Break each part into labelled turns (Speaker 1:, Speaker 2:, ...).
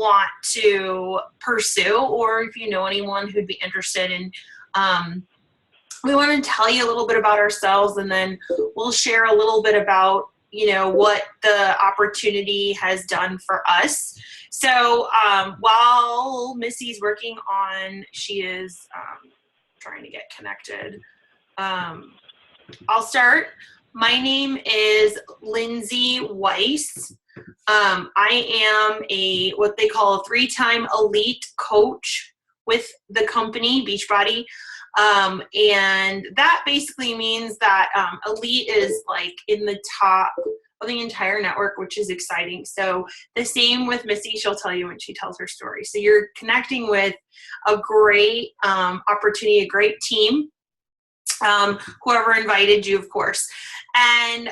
Speaker 1: want to pursue, or if you know anyone who'd be interested in, we want to tell you a little bit about ourselves, and then we'll share a little bit about, what the opportunity has done for us. So while Missy's working on, she is trying to get connected. I'll start. My name is Lindsay Weiss. I am what they call a 3-time elite coach with the company Beachbody. And that basically means that elite is like in the top of the entire network, which is exciting. So the same with Missy, she'll tell you when she tells her story. So you're connecting with a great opportunity, a great team, whoever invited you, of course. And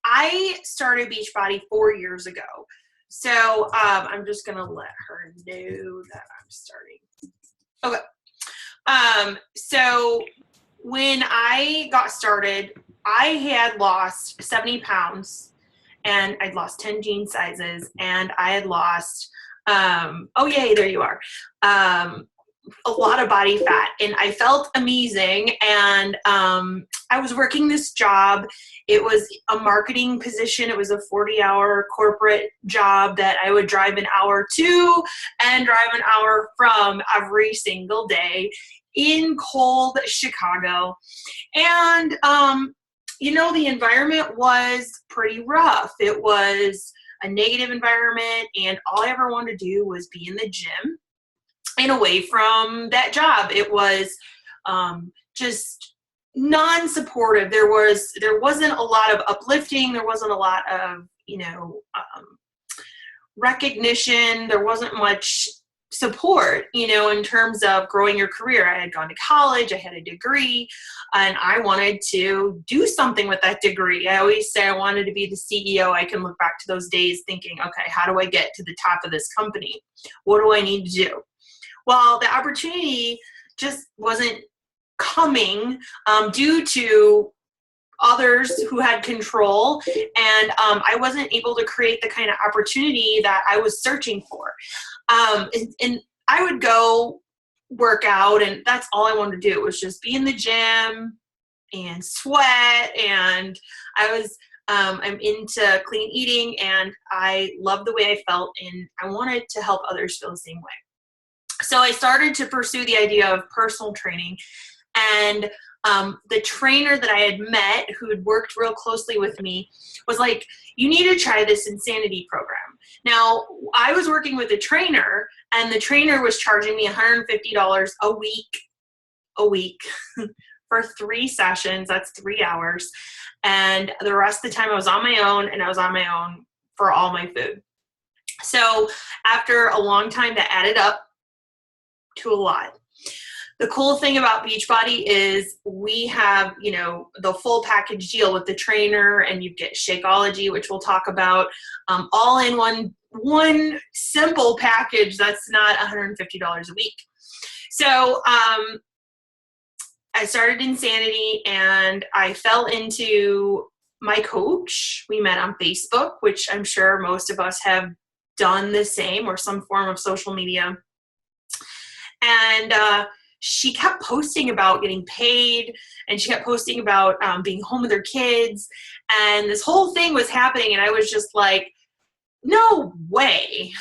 Speaker 1: I started Beachbody 4 years ago. So I'm just going to let her know that I'm starting. Okay. So when I got started, I had lost 70 pounds, and I'd lost 10 jean sizes, and I had lost, oh yay, there you are, a lot of body fat, and I felt amazing. And I was working this job. It was a marketing position. It was a 40-hour corporate job that I would drive an hour to and drive an hour from every single day in cold Chicago. And, the environment was pretty rough. It was a negative environment, and all I ever wanted to do was be in the gym and away from that job. It was just non-supportive. There wasn't a lot of uplifting. There wasn't a lot of, recognition. There wasn't much support, in terms of growing your career. I had gone to college, I had a degree, and I wanted to do something with that degree. I always say I wanted to be the CEO. I can look back to those days thinking, okay, how do I get to the top of this company? What do I need to do? Well, the opportunity just wasn't coming due to others who had control, and I wasn't able to create the kind of opportunity that I was searching for. And I would go work out, and that's all I wanted to do, was just be in the gym and sweat. And I'm into clean eating, and I loved the way I felt, and I wanted to help others feel the same way. So I started to pursue the idea of personal training, and the trainer that I had met, who had worked real closely with me, was like, you need to try this insanity program. Now, I was working with a trainer, and the trainer was charging me $150 a week for 3 sessions. That's 3 hours. And the rest of the time I was on my own, and I was on my own for all my food. So after a long time, that added up to a lot. The cool thing about Beachbody is we have, the full package deal with the trainer, and you get Shakeology, which we'll talk about, all in one simple package that's not $150 a week. So I started Insanity, and I fell into my coach. We met on Facebook, which I'm sure most of us have done the same, or some form of social media. And she kept posting about getting paid, and she kept posting about being home with her kids, and this whole thing was happening, and I was just like, no way.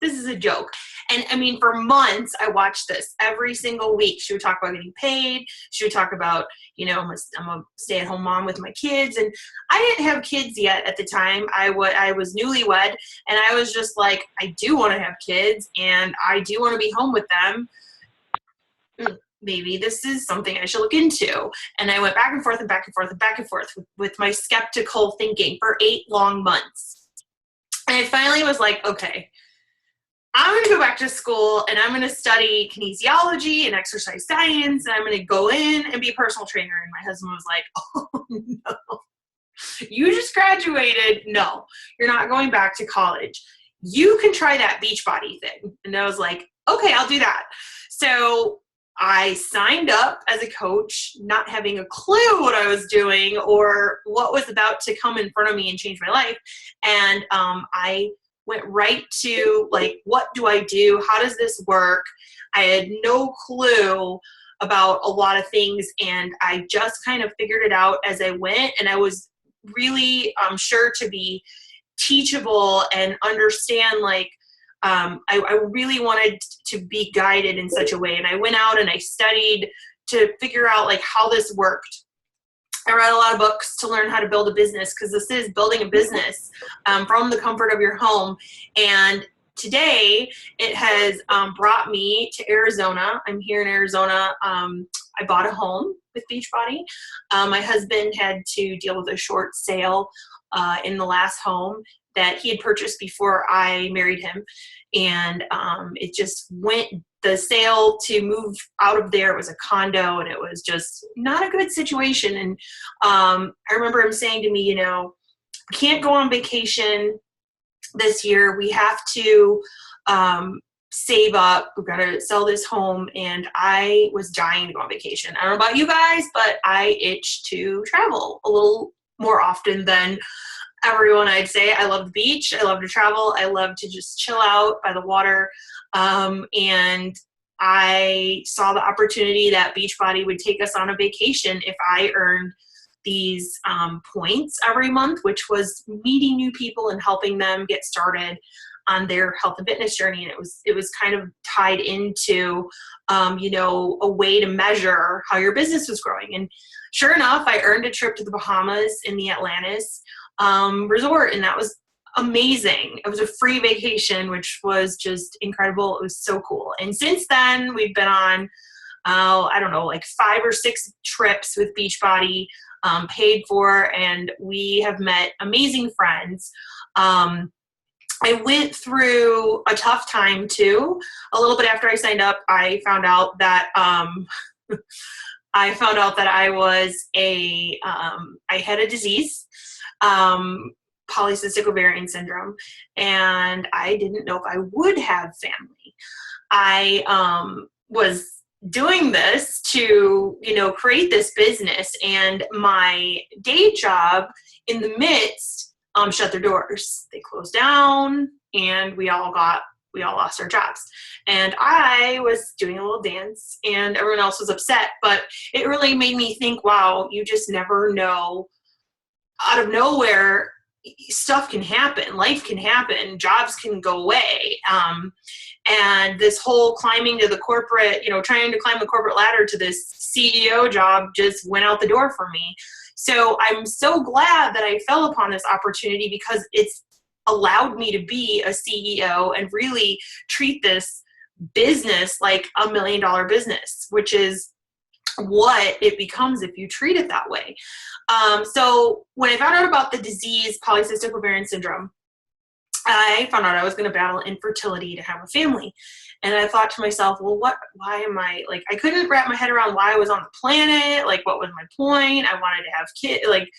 Speaker 1: This is a joke. And I mean, for months, I watched this every single week. She would talk about getting paid. She would talk about, I'm a stay-at-home mom with my kids. And I didn't have kids yet at the time. I was newlywed, and I was just like, I do want to have kids, and I do want to be home with them. Maybe this is something I should look into. And I went back and forth and back and forth and back and forth with my skeptical thinking for 8 long months. And I finally was like, okay, I'm going to go back to school, and I'm going to study kinesiology and exercise science, and I'm going to go in and be a personal trainer. And my husband was like, oh, no. You just graduated. No, you're not going back to college. You can try that Beachbody thing. And I was like, okay, I'll do that. So I signed up as a coach, not having a clue what I was doing or what was about to come in front of me and change my life. And I went right to like, what do I do? How does this work? I had no clue about a lot of things, and I just kind of figured it out as I went, and I was really sure to be teachable and understand, like, I really wanted to be guided in such a way. And I went out and I studied to figure out like how this worked. I read a lot of books to learn how to build a business, because this is building a business from the comfort of your home. And today it has brought me to Arizona. I'm here in Arizona. I bought a home with Beachbody. My husband had to deal with a short sale in the last home that he had purchased before I married him. And it just went, the sale to move out of there, it was a condo, and it was just not a good situation. And I remember him saying to me, you know, we can't go on vacation this year. We have to save up. We've got to sell this home. And I was dying to go on vacation. I don't know about you guys, but I itched to travel a little more often than everyone. I'd say I love the beach. I love to travel. I love to just chill out by the water. And I saw the opportunity that Beachbody would take us on a vacation if I earned these points every month, which was meeting new people and helping them get started on their health and fitness journey. And it was kind of tied into, you know, a way to measure how your business was growing. And sure enough, I earned a trip to the Bahamas in the Atlantis resort, and that was amazing. It was a free vacation, which was just incredible. It was so cool. And since then, we've been on, I don't know, like 5 or 6 trips with Beachbody, paid for, and we have met amazing friends. I went through a tough time too. A little bit after I signed up, I found out that I was I had a disease, polycystic ovarian syndrome, and I didn't know if I would have family. I was doing this to, you know, create this business, and my day job in the midst shut their doors. They closed down, and we all lost our jobs. And I was doing a little dance, and everyone else was upset, but it really made me think, wow, you just never know. Out of nowhere, stuff can happen, life can happen, jobs can go away. And this whole climbing to the corporate, you know, trying to climb the corporate ladder to this CEO job just went out the door for me. So I'm so glad that I fell upon this opportunity, because it's allowed me to be a CEO and really treat this business like $1 million business, which is what it becomes if you treat it that way. So when I found out about the disease, polycystic ovarian syndrome, I found out I was going to battle infertility to have a family. And I thought to myself, well, why am I, like, I couldn't wrap my head around why I was on the planet. Like, what was my point? I wanted to have kids. Like,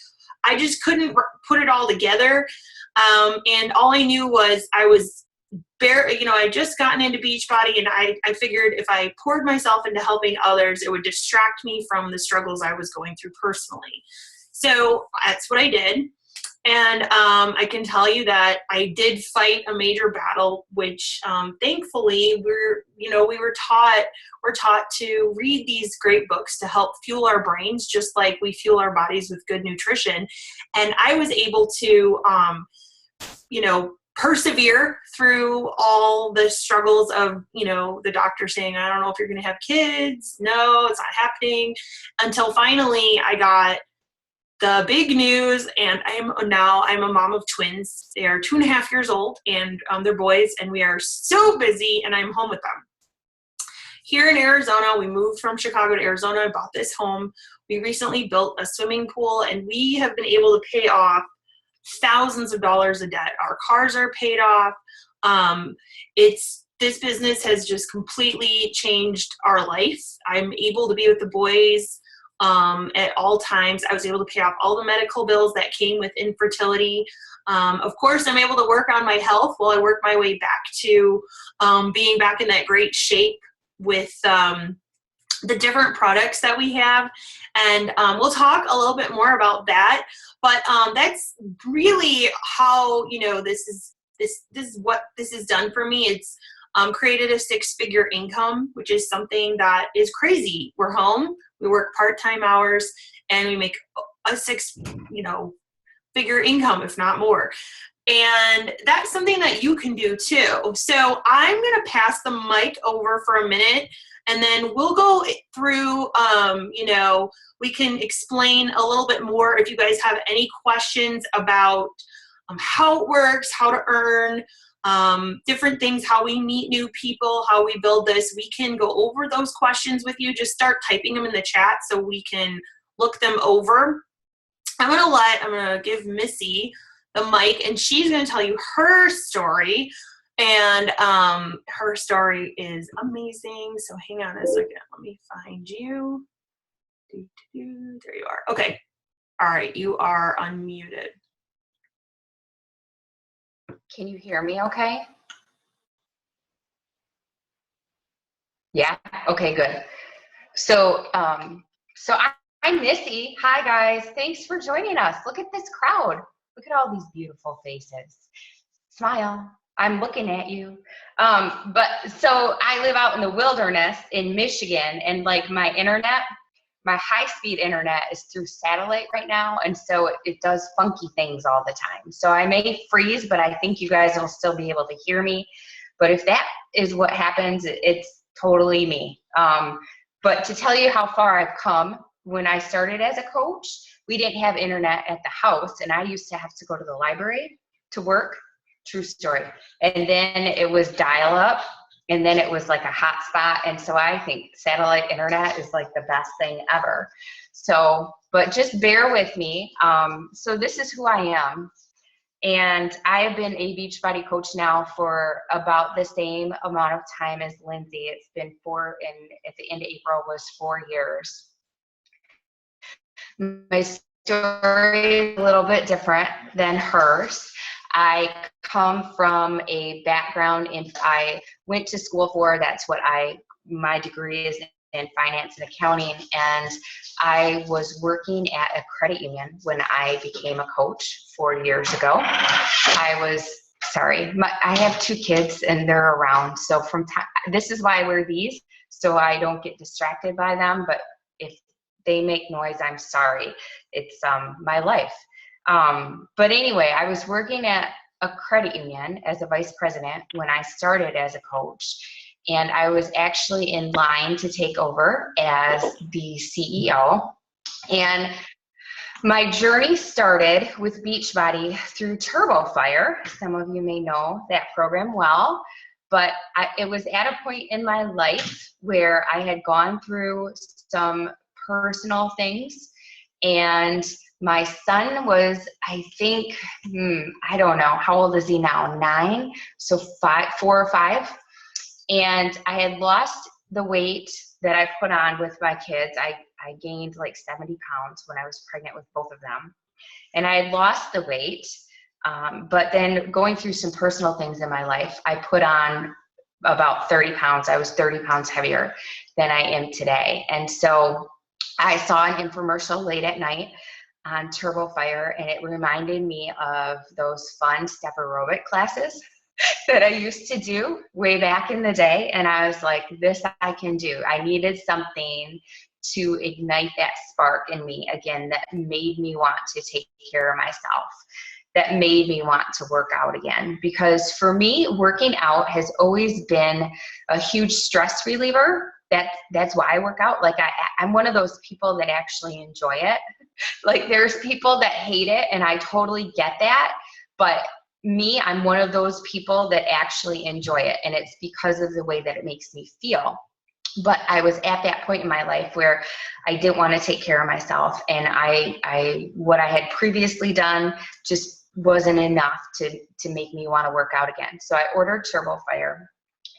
Speaker 1: I just couldn't put it all together. And all I knew was I was I just gotten into Beachbody, and I figured if I poured myself into helping others, it would distract me from the struggles I was going through personally. So that's what I did. And I can tell you that I did fight a major battle, which thankfully we're taught to read these great books to help fuel our brains, just like we fuel our bodies with good nutrition. And I was able to, persevere through all the struggles of, the doctor saying, I don't know if you're going to have kids. No, it's not happening. Until finally I got the big news, and I'm a mom of twins. They are 2.5 years old, and they're boys, and we are so busy, and I'm home with them. Here in Arizona, we moved from Chicago to Arizona. I bought this home. We recently built a swimming pool, and we have been able to pay off thousands of dollars of debt. Our cars are paid off. This business has just completely changed our life. I'm able to be with the boys at all times. I was able to pay off all the medical bills that came with infertility. Of course, I'm able to work on my health while I work my way back to being back in that great shape with the different products that we have. And we'll talk a little bit more about that. But that's really how, this is this is what this has done for me. It's created a 6-figure income, which is something that is crazy. We're home, we work part-time hours, and we make a 6-figure income, if not more. And that's something that you can do too. So I'm going to pass the mic over for a minute, and then we'll go through, we can explain a little bit more if you guys have any questions about how it works, how to earn, different things, how we meet new people, how we build this. We can go over those questions with you. Just start typing them in the chat so we can look them over. I'm going to give Missy the mic, and she's going to tell you her story. And her story is amazing. So hang on a second. Let me find you. There you are. Okay. All right. You are unmuted.
Speaker 2: Can you hear me okay? Yeah? Okay, good. So, I'm Missy. Hi, guys. Thanks for joining us. Look at this crowd. Look at all these beautiful faces. Smile. I'm looking at you. So I live out in the wilderness in Michigan, and like my high-speed internet is through satellite right now, and so it does funky things all the time. So I may freeze, but I think you guys will still be able to hear me. But if that is what happens, it's totally me. But to tell you how far I've come, when I started as a coach, we didn't have internet at the house, and I used to have to go to the library to work. True story. And then it was dial-up, and then it was like a hotspot. And so I think satellite internet is like the best thing ever. So, but just bear with me. So this is who I am. And I have been a Beachbody coach now for about the same amount of time as Lindsay. It's been at the end of April was 4 years. My story is a little bit different than hers. I come from a background I went to school my degree is in finance and accounting, and I was working at a credit union when I became a coach 4 years ago. I have 2 kids and they're around, so this is why I wear these, so I don't get distracted by them, but if they make noise, I'm sorry. It's my life. But anyway, I was working at a credit union as a vice president when I started as a coach, and I was actually in line to take over as the CEO. And my journey started with Beachbody through TurboFire. Some of you may know that program well, but it was at a point in my life where I had gone through some personal things, and my son was, I think, I don't know, how old is he now? 9, so 4 or 5. And I had lost the weight that I put on with my kids. I gained like 70 pounds when I was pregnant with both of them. And I had lost the weight, but then going through some personal things in my life, I put on about 30 pounds. I was 30 pounds heavier than I am today. And so I saw an infomercial late at night on TurboFire, and it reminded me of those fun step aerobic classes that I used to do way back in the day. And I was like, this I can do. I needed something to ignite that spark in me again that made me want to take care of myself, that made me want to work out again. Because for me, working out has always been a huge stress reliever. That's why I work out. Like I'm one of those people that actually enjoy it. Like there's people that hate it, and I totally get that. But me, I'm one of those people that actually enjoy it, and it's because of the way that it makes me feel. But I was at that point in my life where I didn't want to take care of myself, and what I had previously done just wasn't enough to make me want to work out again. So I ordered TurboFire,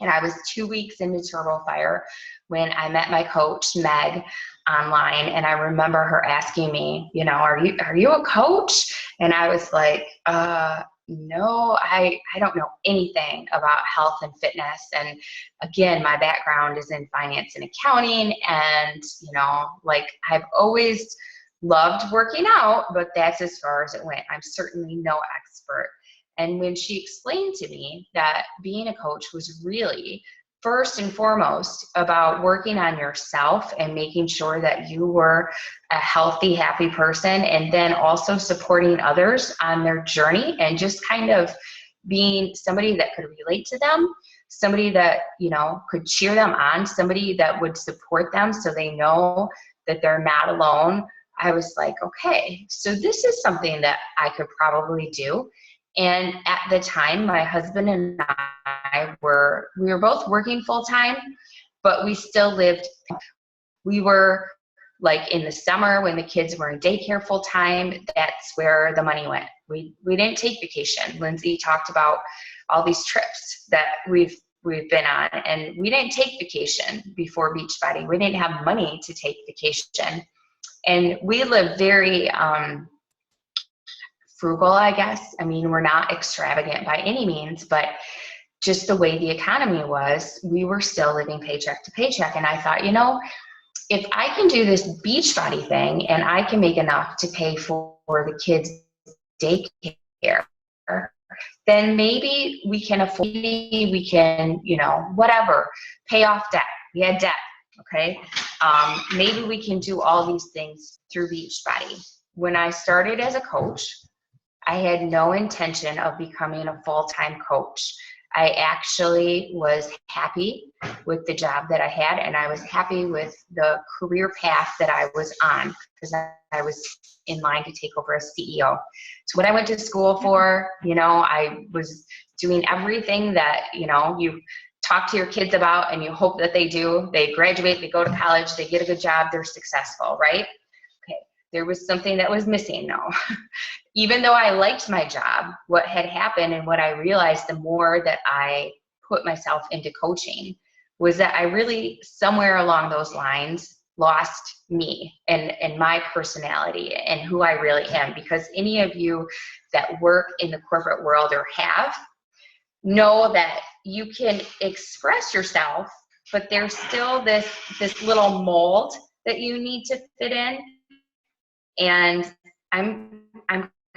Speaker 2: and I was 2 weeks into TurboFire when I met my coach, Meg, online. And I remember her asking me, are you a coach? And I was like, no, I don't know anything about health and fitness. And again, my background is in finance and accounting. And, I've always loved working out, but that's as far as it went. I'm certainly no expert. And when she explained to me that being a coach was really first and foremost about working on yourself and making sure that you were a healthy, happy person, and then also supporting others on their journey and just kind of being somebody that could relate to them, somebody that, you know, could cheer them on, somebody that would support them so they know that they're not alone. I was like, okay, so this is something that I could probably do. And at the time, my husband and we were both working full time, but we still lived. We were like in the summer when the kids were in daycare full time, that's where the money went. We didn't take vacation. Lindsay talked about all these trips that we've been on, and we didn't take vacation before Beachbody. We didn't have money to take vacation. And we live very frugal, I guess. I mean, we're not extravagant by any means, but just the way the economy was, we were still living paycheck to paycheck. And I thought, you know, if I can do this Beachbody thing and I can make enough to pay for the kids' daycare, then maybe we can afford, we can, you know, whatever, pay off debt. We had debt, okay? Maybe we can do all these things through Beachbody. When I started as a coach, I had no intention of becoming a full-time coach. I actually was happy with the job that I had, and I was happy with the career path that I was on because I was in line to take over as CEO. So what I went to school for, you know, I was doing everything that, you know, you talk to your kids about and you hope that they do. They graduate, they go to college, they get a good job, they're successful, right? Okay, there was something that was missing though. Even though I liked my job, what had happened and what I realized the more that I put myself into coaching was that I really, somewhere along those lines, lost me and my personality and who I really am. Because any of you that work in the corporate world or have know that you can express yourself, but there's still this little mold that you need to fit in. And I'm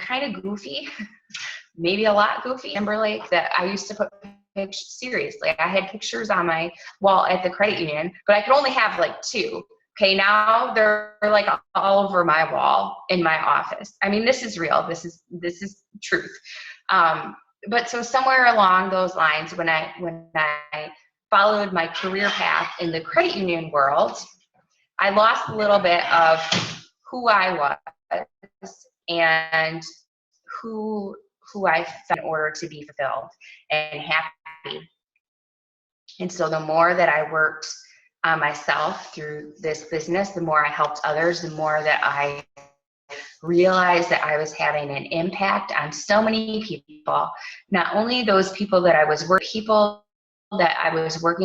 Speaker 2: kind of goofy, maybe a lot goofy. Timberlake, that I used to put pictures, seriously, I had pictures on my wall at the credit union, but I could only have like 2. Okay, now they're like all over my wall in my office. I mean, this is real. This is truth. But so somewhere along those lines, when I followed my career path in the credit union world, I lost a little bit of who I was and who I felt in order to be fulfilled and happy. And so the more that I worked on myself through this business, the more I helped others, the more that I realized that I was having an impact on so many people, not only those people that I was working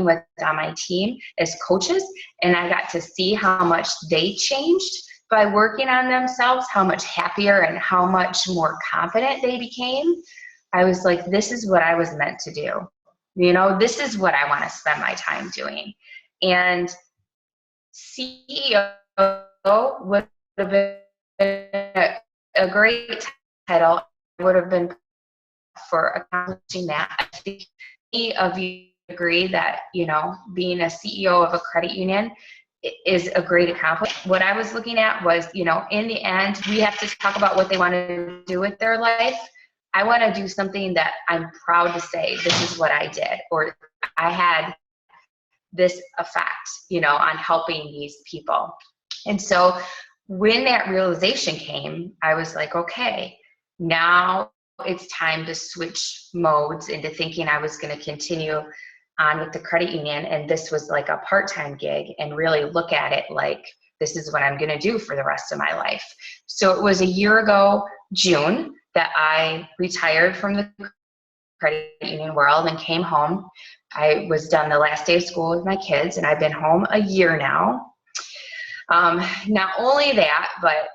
Speaker 2: with on my team as coaches, and I got to see how much they changed by working on themselves, how much happier and how much more confident they became. I was like, this is what I was meant to do. You know, this is what I want to spend my time doing. And CEO would have been a great title. It would have been for accomplishing that. I think many of you agree that, you know, being a CEO of a credit union is a great accomplishment. What I was looking at was, you know, in the end, we have to talk about what they want to do with their life. I want to do something that I'm proud to say, this is what I did, or I had this effect, you know, on helping these people. And so when that realization came, I was like, okay, now it's time to switch modes into thinking I was going to continue on with the credit union, and this was like a part-time gig, and really look at it like this is what I'm going to do for the rest of my life. So it was a year ago, June, that I retired from the credit union world and came home. I was done the last day of school with my kids, and I've been home a year now. Not only that, but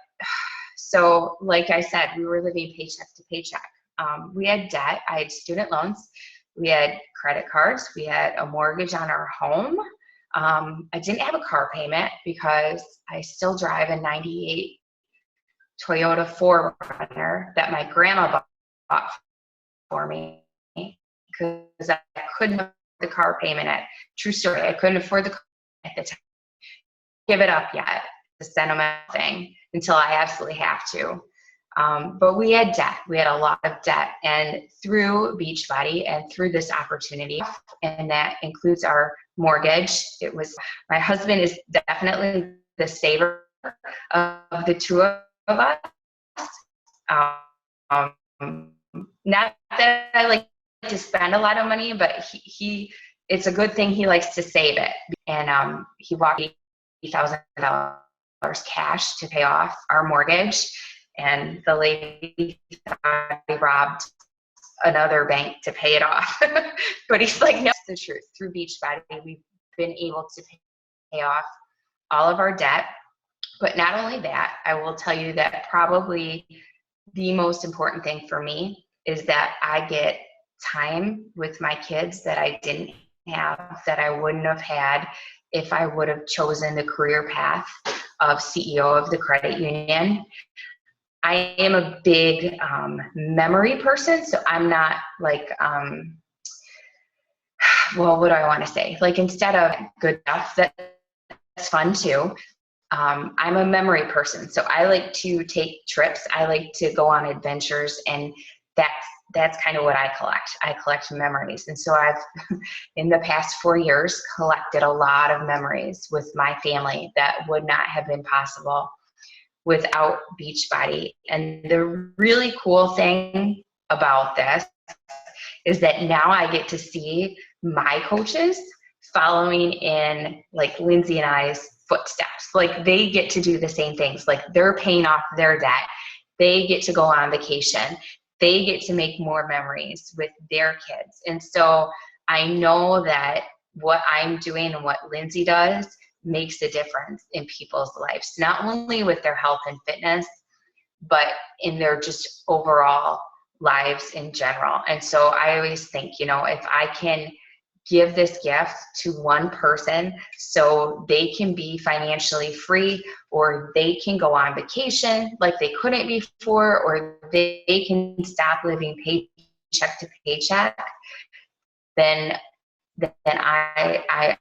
Speaker 2: so like I said, we were living paycheck to paycheck. We had debt. I had student loans. We had credit cards. We had a mortgage on our home. I didn't have a car payment because I still drive a 98 Toyota 4Runner that my grandma bought for me because I couldn't afford the car payment. True story. I couldn't afford the car at the time. Give it up yet. The sentimental thing until I absolutely have to. But we had debt. We had a lot of debt. And through Beachbody and through this opportunity, and that includes our mortgage, my husband is definitely the saver of the two of us. Not that I like to spend a lot of money, but it's a good thing he likes to save it. And he walked $80,000 cash to pay off our mortgage. And the lady thought he robbed another bank to pay it off. But he's like, no, it's the truth. Through Beachbody, we've been able to pay off all of our debt. But not only that, I will tell you that probably the most important thing for me is that I get time with my kids that I didn't have, that I wouldn't have had if I would have chosen the career path of CEO of the credit union. I am a big memory person, so I'm not like, well, what do I want to say? Like, instead of good stuff, that's fun too. I'm a memory person, so I like to take trips. I like to go on adventures, and that's kind of what I collect. I collect memories. And so I've, in the past 4 years, collected a lot of memories with my family that would not have been possible without Beachbody. And the really cool thing about this is that now I get to see my coaches following in like Lindsay and I's footsteps. Like, they get to do the same things. Like, they're paying off their debt. They get to go on vacation. They get to make more memories with their kids. And so I know that what I'm doing and what Lindsay does makes a difference in people's lives, not only with their health and fitness, but in their just overall lives in general. And so I always think, if I can give this gift to one person so they can be financially free, or they can go on vacation like they couldn't before, or they can stop living paycheck to paycheck, then I've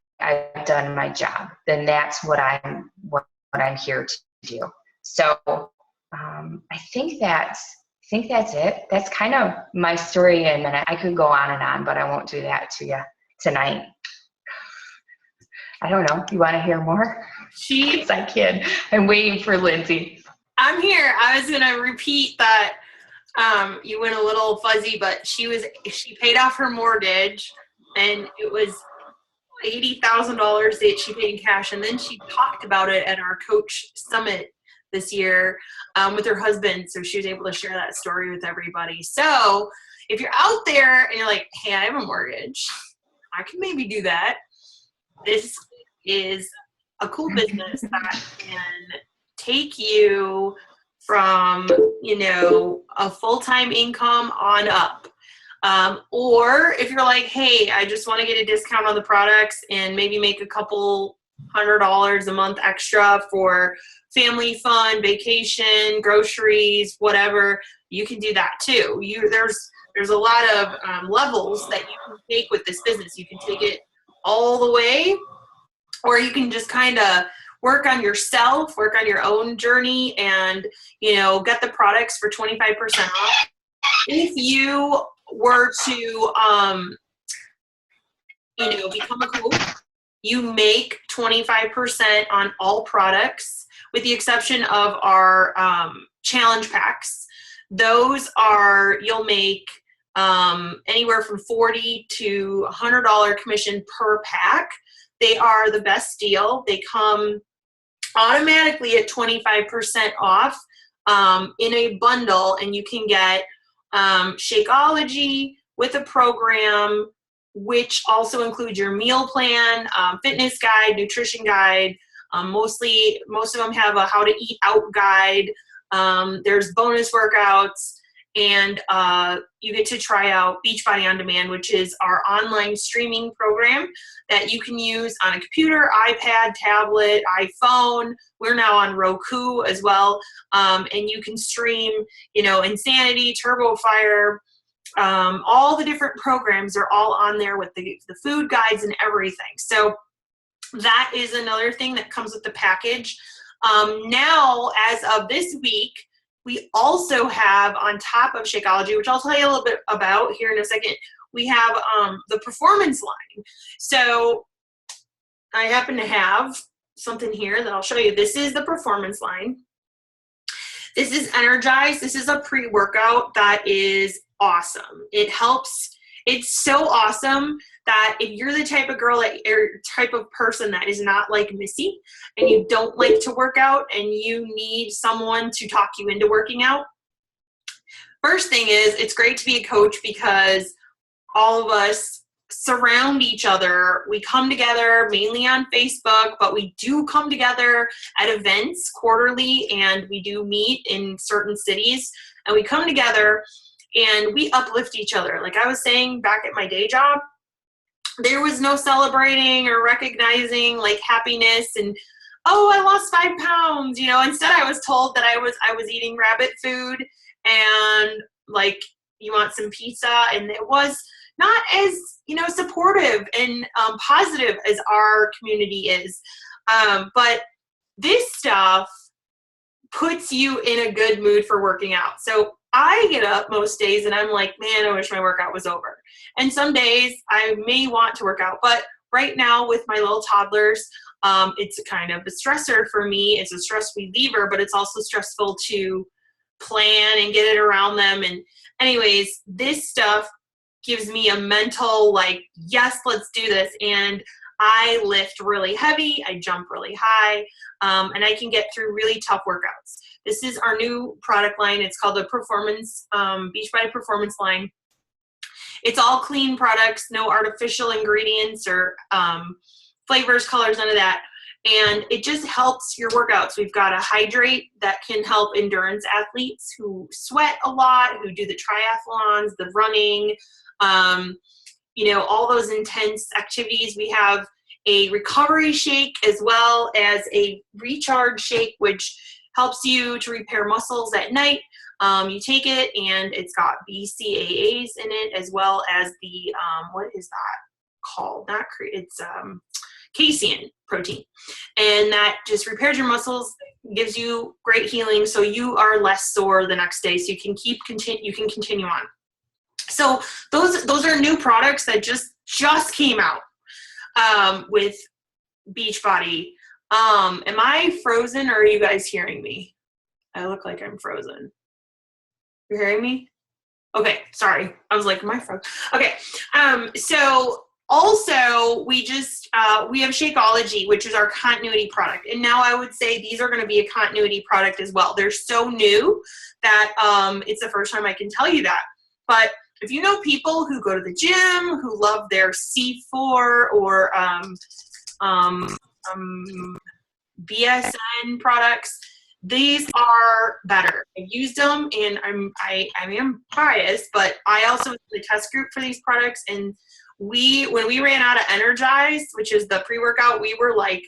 Speaker 2: done my job. Then that's what I'm here to do. So I think that's it. That's kind of my story in a minute. I could go on and on, but I won't do that to you tonight. I don't know. You want to hear more? Jeez, I kid. I'm waiting for Lindsay.
Speaker 1: I'm here. I was going to repeat that. You went a little fuzzy, but she paid off her mortgage, and it was $80,000 that she paid in cash. And then she talked about it at our coach summit this year with her husband. So she was able to share that story with everybody. So if you're out there and you're like, hey, I have a mortgage, I can maybe do that. This is a cool business that can take you from, a full-time income on up. Or if you're like, hey, I just want to get a discount on the products and maybe make a couple $100 a month extra for family fun, vacation, groceries, whatever, you can do that too. There's a lot of levels that you can take with this business. You can take it all the way, or you can just kind of work on yourself, work on your own journey, and, get the products for 25% off. If you were to, become a coach, you make 25% on all products, with the exception of our challenge packs. Those you'll make anywhere from $40 to $100 commission per pack. They are the best deal. They come automatically at 25% off in a bundle, and you can get Shakeology with a program, which also includes your meal plan, fitness guide, nutrition guide. Most of them have a how to eat out guide. There's bonus workouts, and you get to try out Beachbody On Demand, which is our online streaming program that you can use on a computer, iPad, tablet, iPhone. We're now on Roku as well. And you can stream, Insanity, Turbo Fire, all the different programs are all on there with the food guides and everything. So that is another thing that comes with the package. Now, as of this week, we also have, on top of Shakeology, which I'll tell you a little bit about here in a second, we have the performance line. So I happen to have something here that I'll show you. This is the performance line. This is Energize. This is a pre-workout that is awesome. It helps. It's so awesome that if you're the type of girl that, or type of person that is not like Missy, and you don't like to work out and you need someone to talk you into working out, first thing is, it's great to be a coach because all of us surround each other. We come together mainly on Facebook, but we do come together at events quarterly, and we do meet in certain cities, and we come together and we uplift each other. Like I was saying back at my day job, there was no celebrating or recognizing like happiness and, oh, I lost 5 pounds. You know, instead I was told that I was eating rabbit food and like, you want some pizza, and it was not as, you know, supportive and positive as our community is. But this stuff puts you in a good mood for working out. So I get up most days and I'm like, man, I wish my workout was over. And some days I may want to work out, but right now with my little toddlers, it's a kind of a stressor for me. It's a stress reliever, but it's also stressful to plan and get it around them. And anyways, this stuff gives me a mental, like, yes, let's do this. And I lift really heavy, I jump really high, and I can get through really tough workouts. This is our new product line. It's called the Performance, Beachbody Performance line. It's all clean products, no artificial ingredients or flavors, colors, none of that. And it just helps your workouts. We've got a hydrate that can help endurance athletes who sweat a lot, who do the triathlons, the running, you know, all those intense activities. We have a recovery shake as well as a recharge shake, which helps you to repair muscles at night. You take it and it's got BCAAs in it, as well as the, what is that called? It's casein protein. And that just repairs your muscles, gives you great healing, so you are less sore the next day, so you can continue on. So those are new products that just came out with Beachbody. Am I frozen, or are you guys hearing me? I look like I'm frozen. You're hearing me? Okay, sorry. I was like, am I frozen? Okay. So also we have Shakeology, which is our continuity product. And now I would say these are going to be a continuity product as well. They're so new that it's the first time I can tell you that. But if you know people who go to the gym, who love their C4 or BSN products, these are better. I've used them, and I am biased, but I also did the test group for these products. And when we ran out of Energize, which is the pre-workout, we were like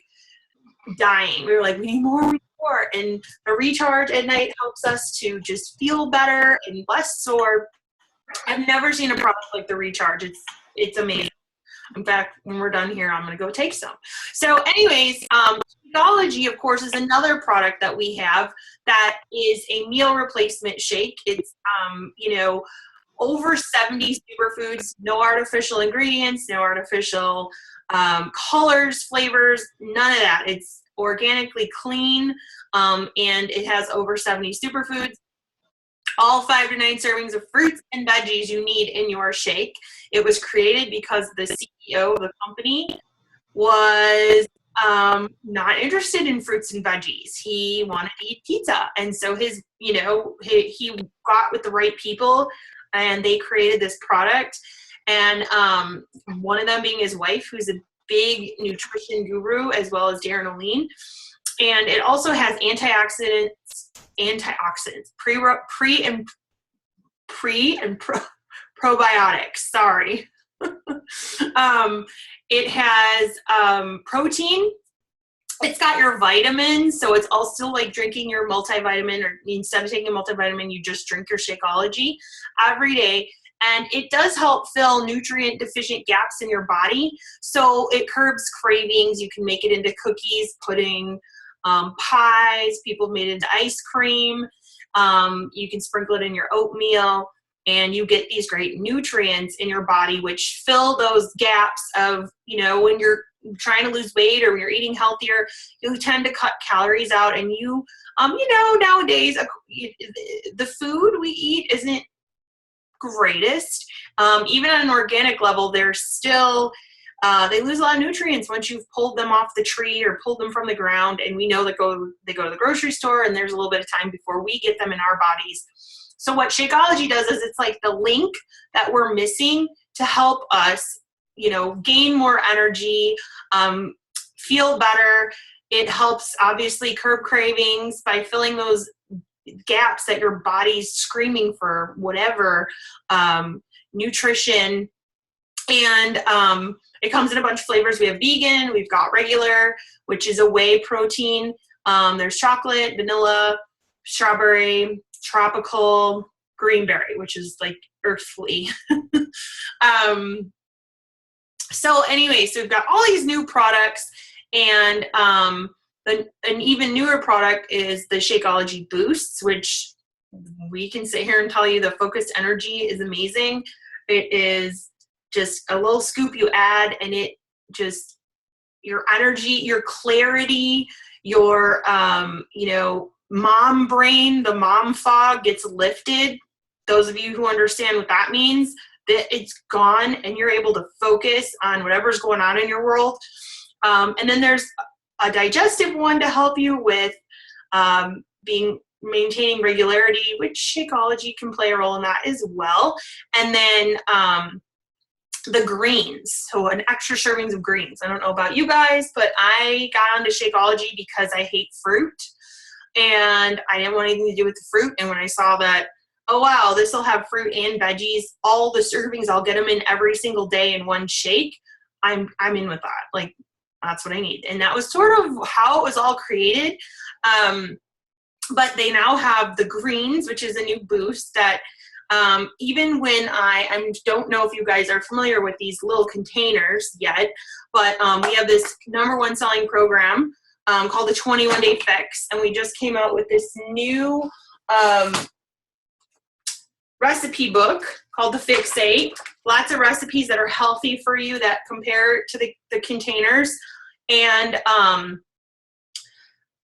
Speaker 1: dying. We were like, we need more, we need more. And the recharge at night helps us to just feel better and less sore. I've never seen a product like the recharge. It's amazing. In fact, when we're done here, I'm going to go take some. So anyways, Shakeology, of course, is another product that we have that is a meal replacement shake. It's, you know, over 70 superfoods, no artificial ingredients, no artificial colors, flavors, none of that. It's organically clean, and it has over 70 superfoods. All 5 to 9 servings of fruits and veggies you need in your shake. It was created because the CEO of the company was not interested in fruits and veggies. He wanted to eat pizza. And so he got with the right people, and they created this product. And one of them being his wife, who's a big nutrition guru, as well as Darren O'Lean. And it also has antioxidants, probiotics. Sorry. It has protein. It's got your vitamins, so it's also like drinking your multivitamin, or instead of taking a multivitamin, you just drink your Shakeology every day. and it does help fill nutrient deficient gaps in your body. So it curbs cravings. You can make it into cookies, pudding, pies. People have made it into ice cream. You can sprinkle it in your oatmeal, and you get these great nutrients in your body, which fill those gaps of, when you're trying to lose weight or when you're eating healthier, you tend to cut calories out. And nowadays, the food we eat isn't greatest. Even on an organic level, they're still, they lose a lot of nutrients once you've pulled them off the tree or pulled them from the ground. And we know that they go to the grocery store, and there's a little bit of time before we get them in our bodies. So what Shakeology does is it's like the link that we're missing to help us, gain more energy, feel better. It helps obviously curb cravings by filling those gaps that your body's screaming for whatever nutrition. And it comes in a bunch of flavors. We have vegan, we've got regular, which is a whey protein. There's chocolate, vanilla, strawberry, tropical, greenberry, which is like earthly. So we've got all these new products, and an even newer product is the Shakeology Boost, which we can sit here and tell you the focused energy is amazing. It is just a little scoop you add, and it just, your energy, your clarity, your, mom brain, the mom fog gets lifted. Those of you who understand what that means, that it's gone and you're able to focus on whatever's going on in your world. And then there's a digestive one to help you with maintaining regularity, which Shakeology can play a role in that as well. And then the greens, so an extra servings of greens. I don't know about you guys, but I got onto Shakeology because I hate fruit, and I didn't want anything to do with the fruit. And when I saw that, oh wow, this will have fruit and veggies, all the servings, I'll get them in every single day in one shake, I'm in with that. Like, that's what I need. And that was sort of how it was all created. But they now have the greens, which is a new boost that even when I don't know if you guys are familiar with these little containers yet, but we have this #1 selling program called the 21-Day Fix. And we just came out with this new recipe book called the Fix 8. Lots of recipes that are healthy for you that compare to the containers. And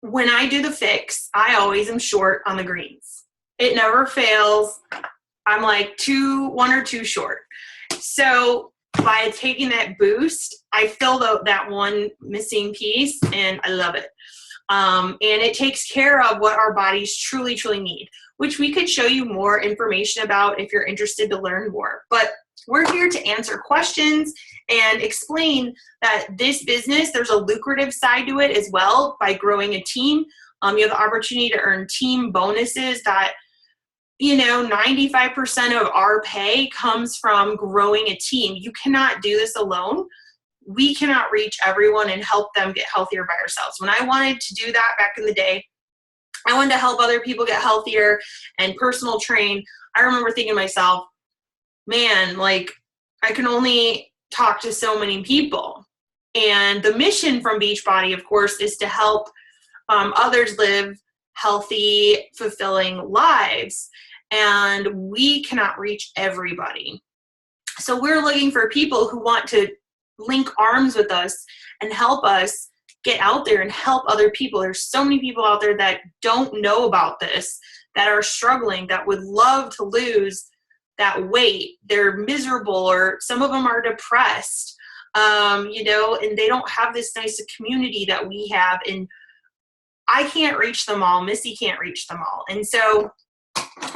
Speaker 1: when I do the fix, I always am short on the greens. It never fails. I'm like 1 or 2 short. So by taking that boost, I filled out that one missing piece, and I love it. And it takes care of what our bodies truly, truly need, which we could show you more information about if you're interested to learn more. But we're here to answer questions and explain that this business, there's a lucrative side to it as well by growing a team. You have the opportunity to earn team bonuses that, 95% of our pay comes from growing a team. You cannot do this alone. We cannot reach everyone and help them get healthier by ourselves. When I wanted to do that back in the day, I wanted to help other people get healthier and personal train. I remember thinking to myself, man, like, I can only talk to so many people. And the mission from Beachbody, of course, is to help others live healthy, fulfilling lives. And we cannot reach everybody. So we're looking for people who want to link arms with us and help us get out there and help other people. There's so many people out there that don't know about this, that are struggling, that would love to lose that weight. They're miserable, or some of them are depressed, and they don't have this nice community that we have. And I can't reach them all. Missy can't reach them all. And so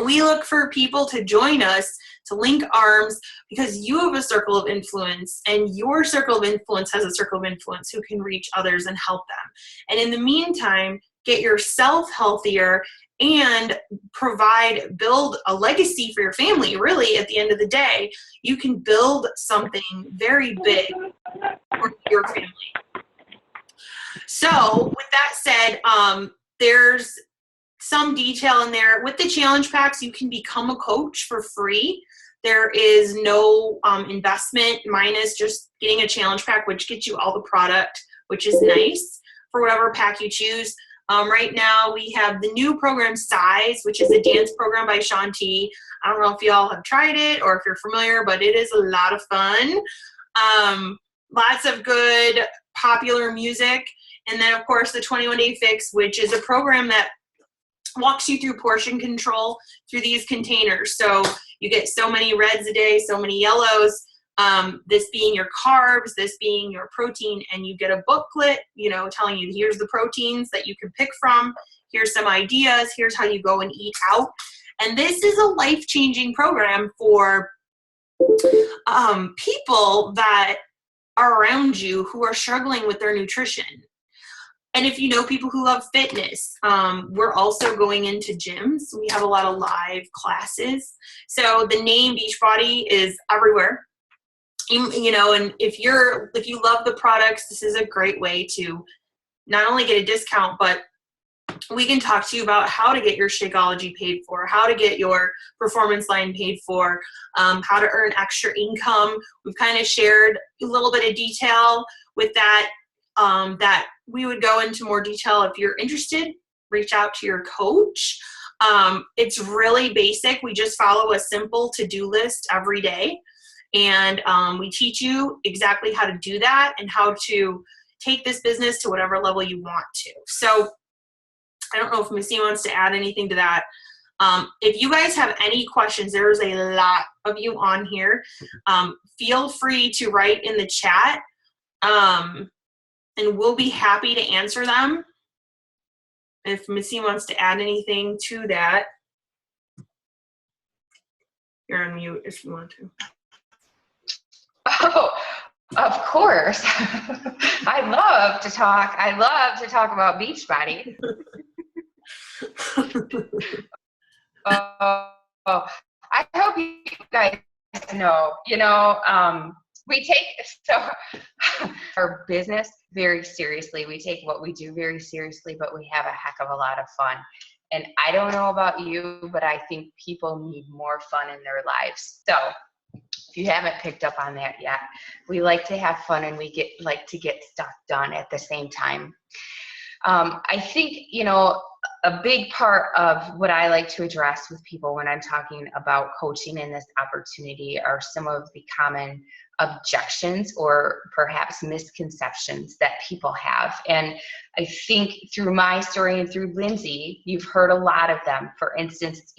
Speaker 1: we look for people to join us, to link arms, because you have a circle of influence, and your circle of influence has a circle of influence who can reach others and help them. And in the meantime, get yourself healthier and build a legacy for your family. Really, at the end of the day, you can build something very big for your family. So with that said, there's some detail in there. With the challenge packs, you can become a coach for free. There is no investment minus just getting a challenge pack, which gets you all the product, which is nice for whatever pack you choose. Right now we have the new program Size, which is a dance program by Shaun T. I don't know if y'all have tried it or if you're familiar, but it is a lot of fun. Lots of good popular music. And then of course the 21-Day Fix, which is a program that walks you through portion control through these containers. So you get so many reds a day, so many yellows, this being your carbs, this being your protein, and you get a booklet, you know, telling you here's the proteins that you can pick from, here's some ideas, here's how you go and eat out. And this is a life-changing program for people that are around you who are struggling with their nutrition. And if you know people who love fitness, we're also going into gyms. We have a lot of live classes. So the name Beachbody is everywhere. You know, and if you love the products, this is a great way to not only get a discount, but we can talk to you about how to get your Shakeology paid for, how to get your performance line paid for, how to earn extra income. We've kind of shared a little bit of detail with that, that we would go into more detail. If you're interested, reach out to your coach. It's really basic. We just follow a simple to-do list every day. And we teach you exactly how to do that and how to take this business to whatever level you want to. So I don't know if Missy wants to add anything to that. If you guys have any questions, there's a lot of you on here. Feel free to write in the chat, and we'll be happy to answer them. If Missy wants to add anything to that, you're on mute if you want to.
Speaker 2: Oh, of course. I love to talk about Beachbody. I hope you guys know, we take our business very seriously. We take what we do very seriously, but we have a heck of a lot of fun. And I don't know about you, but I think people need more fun in their lives. So if you haven't picked up on that yet, we like to have fun and we like to get stuff done at the same time. I think, a big part of what I like to address with people when I'm talking about coaching in this opportunity are some of the common objections or perhaps misconceptions that people have. And I think through my story and through Lindsay, you've heard a lot of them. For instance,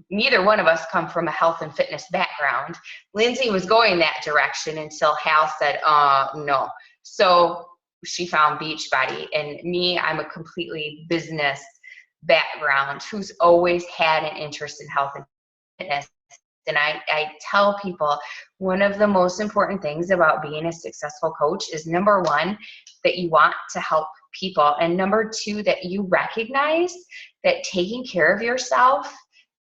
Speaker 2: neither one of us come from a health and fitness background. Lindsay was going that direction until Hal said, no. So she found Beachbody. And me, I'm a completely business background who's always had an interest in health and fitness. And I tell people one of the most important things about being a successful coach is, number one, that you want to help people. And number two, that you recognize that taking care of yourself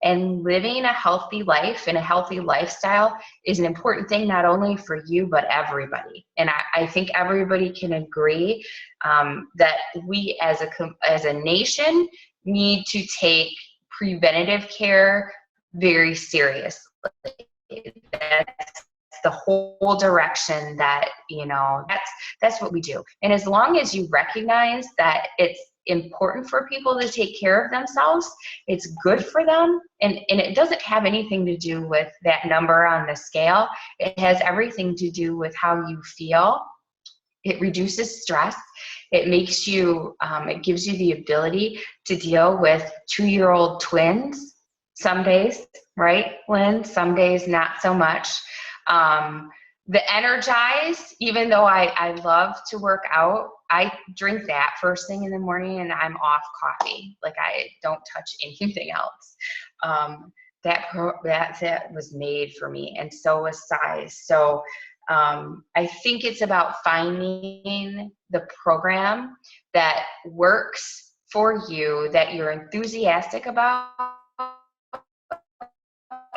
Speaker 2: and living a healthy life and a healthy lifestyle is an important thing, not only for you, but everybody. And I think everybody can agree that we as a nation need to take preventative care very seriously. That's the whole direction that, that's what we do. And as long as you recognize that it's important for people to take care of themselves, it's good for them, and it doesn't have anything to do with that number on the scale. It has everything to do with how you feel. It reduces stress. It makes you, it gives you the ability to deal with 2-year-old twins some days, right, Lynn? Some days not so much. The Energize, even though I love to work out, I drink that first thing in the morning and I'm off coffee. Like, I don't touch anything else. That was made for me, and so was Size. So I think it's about finding the program that works for you, that you're enthusiastic about.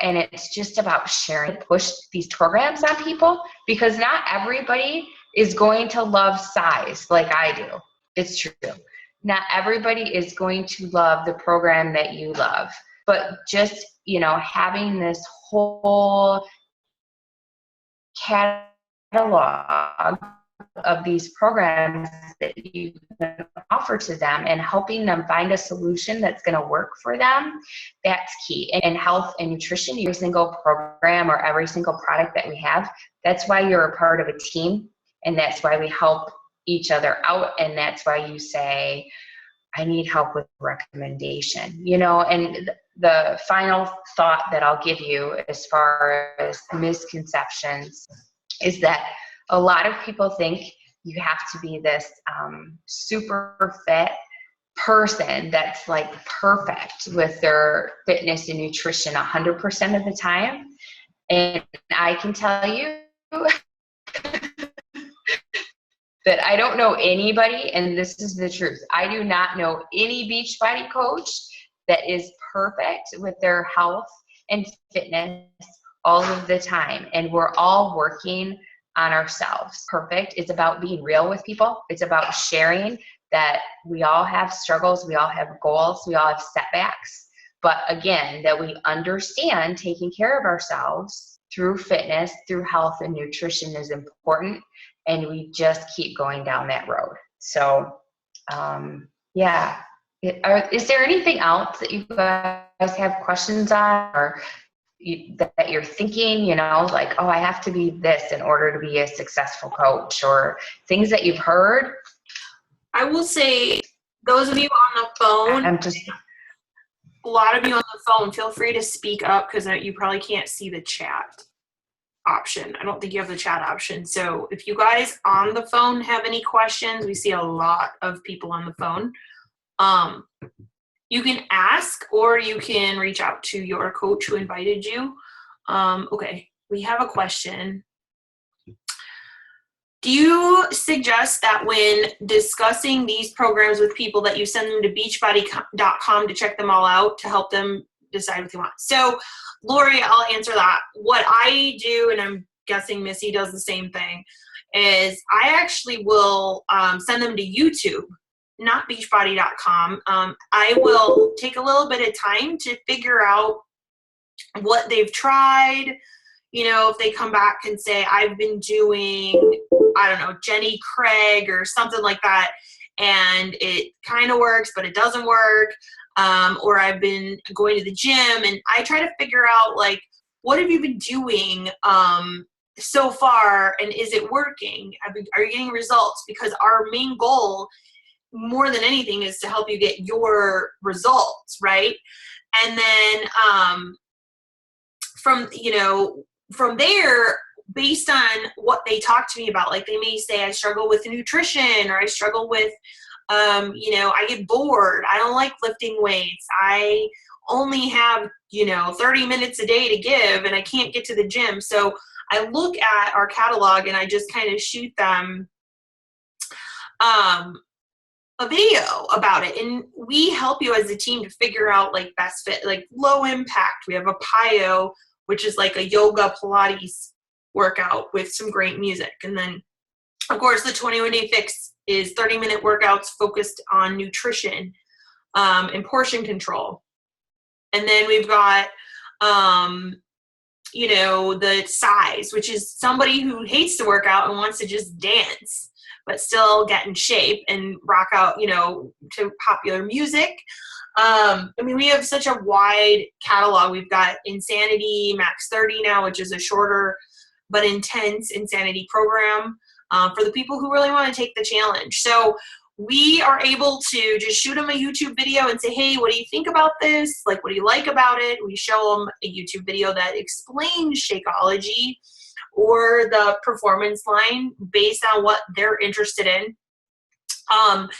Speaker 2: And it's just about sharing, push these programs on people, because not everybody is going to love Size like I do. It's true. Not everybody is going to love the program that you love, but just you know, having this whole catalog of these programs that you can offer to them and helping them find a solution that's going to work for them, that's key. And health and nutrition, every single program or every single product that we have, that's why you're a part of a team, and that's why we help each other out, and that's why you say, I need help with recommendation, you know. And the final thought that I'll give you as far as misconceptions is that a lot of people think you have to be this super fit person that's like perfect with their fitness and nutrition 100% of the time. And I can tell you that I don't know anybody, and this is the truth, I do not know any Beachbody coach that is perfect with their health and fitness all of the time. And we're all working on ourselves. Perfect. It's about being real with people. It's about sharing that we all have struggles, we all have goals, we all have setbacks. But again, that we understand taking care of ourselves through fitness, through health and nutrition is important. And we just keep going down that road. So, yeah. Is there anything else that you guys have questions on, or that you're thinking, you know, like, oh, I have to be this in order to be a successful coach, or things that you've heard?
Speaker 1: I will say, those of you on the phone, a lot of you on the phone, feel free to speak up, because you probably can't see the chat option. I don't think you have the chat option. So if you guys on the phone have any questions, we see a lot of people on the phone. You can ask, or you can reach out to your coach who invited you. Okay, we have a question. Do you suggest that when discussing these programs with people that you send them to beachbody.com to check them all out to help them decide what they want? So, Lori, I'll answer that. What I do, and I'm guessing Missy does the same thing, is I actually will send them to YouTube, not beachbody.com. I will take a little bit of time to figure out what they've tried. You know, if they come back and say, I've been doing, I don't know, Jenny Craig or something like that, and it kind of works, but it doesn't work. Or I've been going to the gym, and I try to figure out, like, what have you been doing so far, and is it working? Are you getting results? Because our main goal, more than anything, is to help you get your results, right? And then from there, based on what they talk to me about, like, they may say, I struggle with nutrition, or I struggle with I get bored. I don't like lifting weights. I only have, 30 minutes a day to give, and I can't get to the gym. So I look at our catalog, and I just kind of shoot them a video about it. And we help you as a team to figure out, like, best fit, like low impact. We have a PIO, which is like a yoga Pilates workout with some great music. And then, of course, the 21-day fix is 30-minute workouts focused on nutrition and portion control. And then we've got, the size, which is somebody who hates to work out and wants to just dance, but still get in shape and rock out, to popular music. We have such a wide catalog. We've got Insanity Max 30 now, which is a shorter but intense insanity program. For the people who really want to take the challenge. So we are able to just shoot them a YouTube video and say, hey, what do you think about this? Like, what do you like about it? We show them a YouTube video that explains Shakeology or the performance line based on what they're interested in. And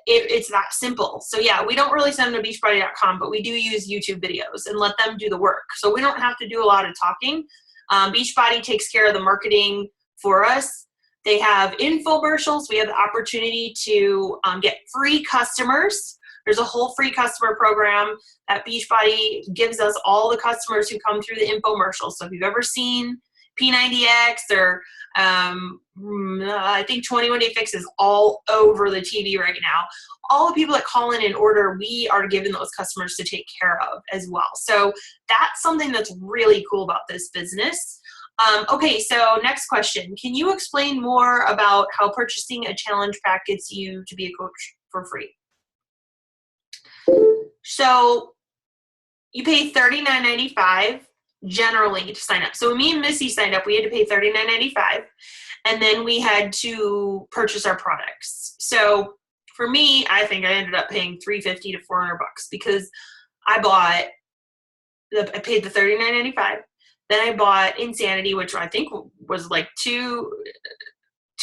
Speaker 1: it's that simple. So yeah, we don't really send them to beachbody.com, but we do use YouTube videos and let them do the work. So we don't have to do a lot of talking. Beachbody takes care of the marketing for us. They have infomercials. We have the opportunity to get free customers. There's a whole free customer program that Beachbody gives us, all the customers who come through the infomercial. So if you've ever seen P90X or I think 21 Day Fix is all over the TV right now. All the people that call in and order, we are giving those customers to take care of as well. So that's something that's really cool about this business. Okay, so next question. Can you explain more about how purchasing a challenge pack gets you to be a coach for free? So you pay $39.95 generally to sign up. So when me and Missy signed up, we had to pay $39.95, and then we had to purchase our products. So for me, I think I ended up paying $350 to $400 because I paid the $39.95. Then I bought Insanity, which I think was like $200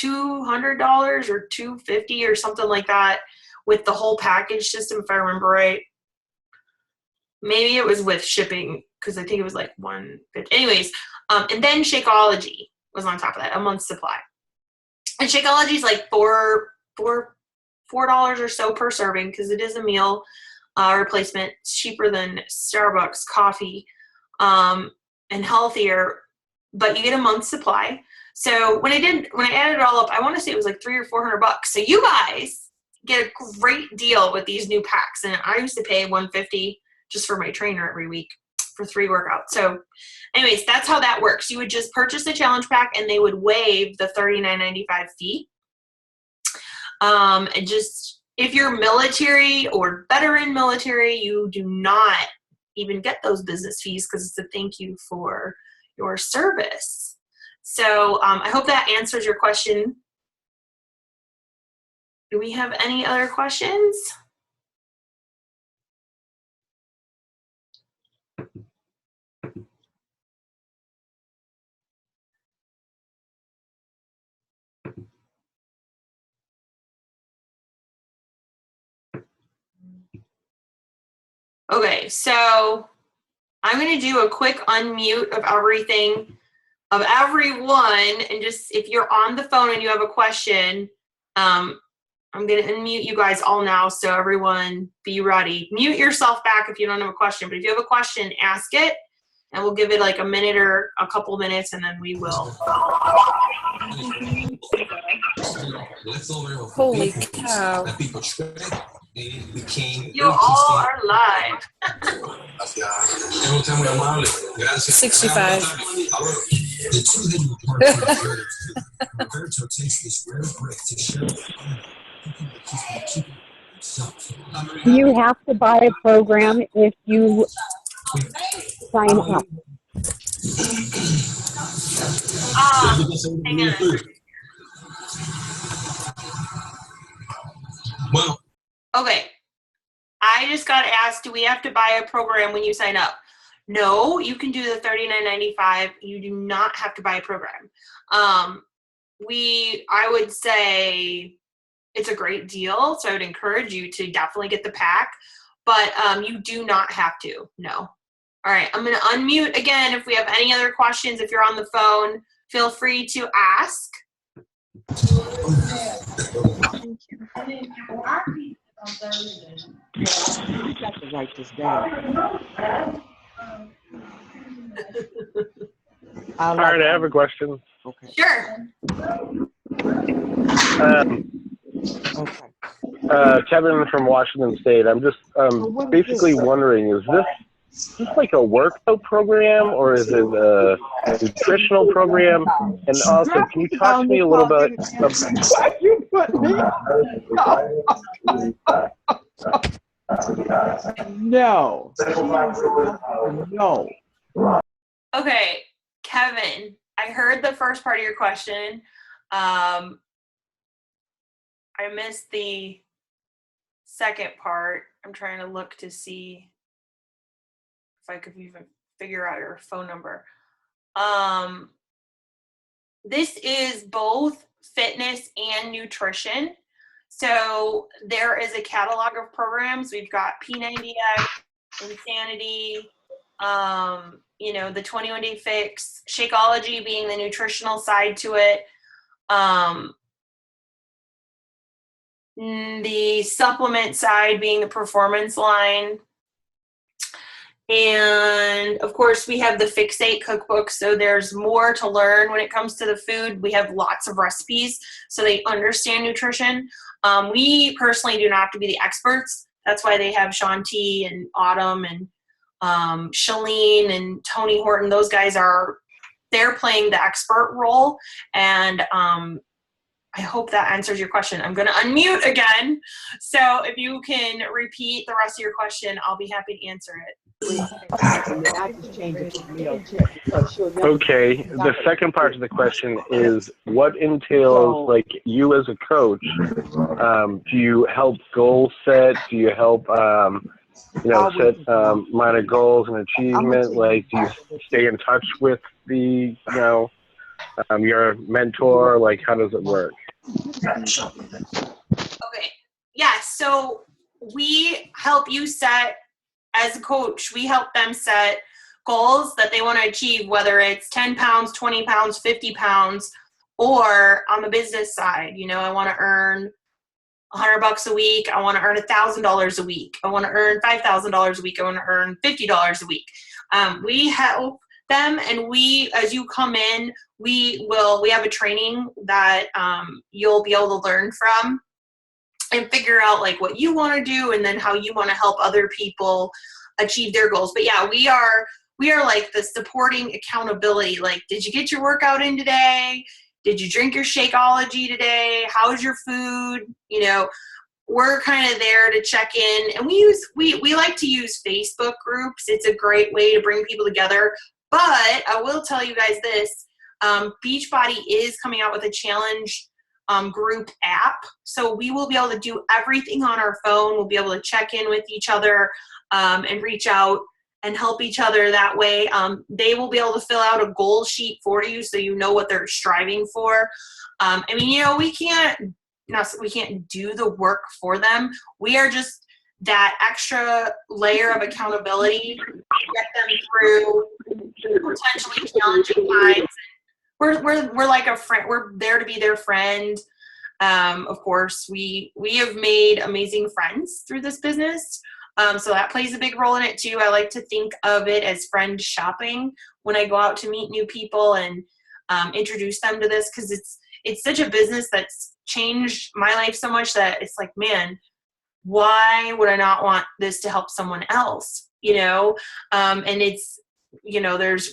Speaker 1: or $250 or something like that, with the whole package system, if I remember right. Maybe it was with shipping, because I think it was like $150. Anyways, and then Shakeology was on top of that, a month's supply. And Shakeology is like $4 or so per serving, because it is a meal replacement. It's cheaper than Starbucks coffee, and healthier, but you get a month's supply. So when I added it all up, I want to say it was like $300 or $400. So you guys get a great deal with these new packs. And I used to pay $150 just for my trainer every week for 3 workouts. So anyways, that's how that works. You would just purchase the challenge pack and they would waive the $39.95 fee. And just, if you're military or veteran military, you do not even get those business fees because it's a thank you for your service. So I hope that answers your question. Do we have any other questions? Okay, so I'm going to do a quick unmute of everything, of everyone, and just if you're on the phone and you have a question, I'm going to unmute you guys all now, so everyone be ready. Mute yourself back if you don't have a question, but if you have a question, ask it, and we'll give it like a minute or a couple minutes, and then we will.
Speaker 3: Holy cow.
Speaker 1: You all are live.
Speaker 3: 65.
Speaker 4: You have to buy a program if you sign up.
Speaker 1: Hang on.
Speaker 5: Well,
Speaker 1: okay, I just got asked, do we have to buy a program when you sign up? No, you can do the $39.95. You do not have to buy a program. I would say it's a great deal, so I would encourage you to definitely get the pack, but you do not have to, no. All right, I'm going to unmute again. If we have any other questions, if you're on the phone, feel free to ask.
Speaker 6: I got to write this down.
Speaker 7: All right, I have a question.
Speaker 6: Okay.
Speaker 1: Sure.
Speaker 7: Kevin from Washington State. I'm just basically wondering, is this like a workout program or is it a nutritional program? And also, can you talk to me a little bit?
Speaker 6: Why'd you put me? No. No.
Speaker 1: Okay, Kevin, I heard the first part of your question. I missed the second part. I'm trying to look to see if I could even figure out your phone number. This is both fitness and nutrition. So there is a catalog of programs. We've got P90X, Insanity, the 21 Day Fix, Shakeology being the nutritional side to it. The supplement side being the performance line. And of course, we have the Fixate cookbook, so there's more to learn when it comes to the food. We have lots of recipes so they understand nutrition. We personally do not have to be the experts. That's why they have Shanti and Autumn and Shalene and Tony Horton. Those guys they're playing the expert role. And I hope that answers your question. I'm going to unmute again. So if you can repeat the rest of your question, I'll be happy to answer it.
Speaker 7: Okay, the second part of the question is what entails, like, you as a coach, do you help goal set? Do you help, set minor goals and achievement? Like, do you stay in touch with the, your mentor? Like, how does it work?
Speaker 1: Okay, yeah, so we help you set, as a coach, we help them set goals that they want to achieve, whether it's 10 pounds, 20 pounds, 50 pounds, or on the business side. I want to earn $100 a week. I want to earn $1,000 a week. I want to earn $5,000 a week. I want to earn $50 a week. We help them, and as you come in, we have a training that you'll be able to learn from and figure out like what you want to do and then how you want to help other people achieve their goals. But yeah, we are like the supporting accountability. Like, did you get your workout in today? Did you drink your Shakeology today? How's your food? We're kind of there to check in, and we like to use Facebook groups. It's a great way to bring people together. But I will tell you guys this, Beachbody is coming out with a challenge group app. So we will be able to do everything on our phone. We'll be able to check in with each other and reach out and help each other that way. They will be able to fill out a goal sheet for you so you know what they're striving for. We can't do the work for them. We are just that extra layer of accountability to get them through potentially challenging times. We're like a friend. We're there to be their friend. Of course, we have made amazing friends through this business. So that plays a big role in it too. I like to think of it as friend shopping when I go out to meet new people and introduce them to this, because it's such a business that's changed my life so much that it's like, man, why would I not want this to help someone else? And it's,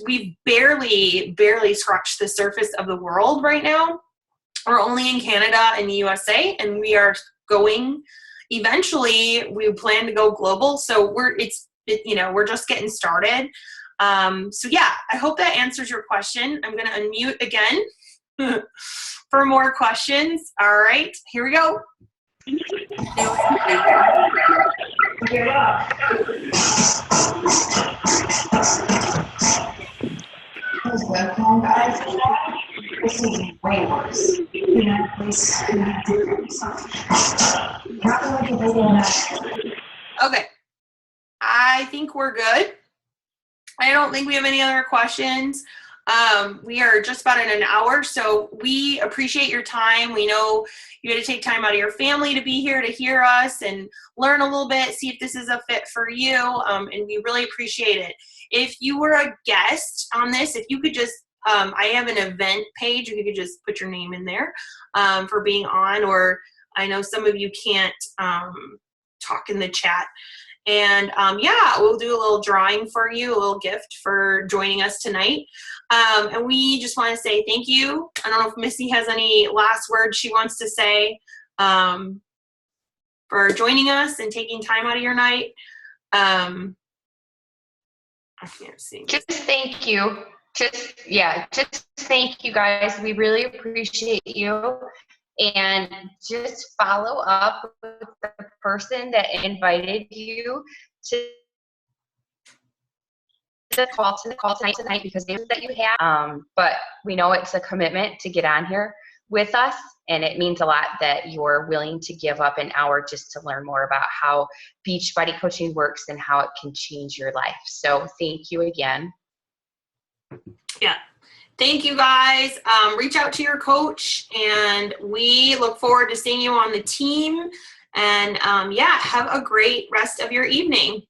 Speaker 1: we've barely scratched the surface of the world right now. We're only in Canada and the USA, and we are going, eventually we plan to go global. So we're just getting started. So yeah, I hope that answers your question. I'm going to unmute again for more questions. All right, here we go.
Speaker 5: This is way worse.
Speaker 1: Okay, I think we're good. I don't think we have any other questions. We are just about in an hour, so we appreciate your time. We know you had to take time out of your family to be here to hear us and learn a little bit, see if this is a fit for you, and we really appreciate it. If you were a guest on this, if you could just, I have an event page, if you could just put your name in there for being on, or I know some of you can't talk in the chat. And we'll do a little drawing for you, a little gift for joining us tonight. And we just want to say thank you. I don't know if Missy has any last words she wants to say for joining us and taking time out of your night. I can't see.
Speaker 2: Just thank you. Just thank you guys. We really appreciate you. And just follow up with the person that invited you to the call tonight because they that you have. But we know it's a commitment to get on here with us, and it means a lot that you're willing to give up an hour just to learn more about how Beachbody coaching works and how it can change your life. So thank you again.
Speaker 1: Yeah. Thank you guys. Reach out to your coach, and we look forward to seeing you on the team. And have a great rest of your evening.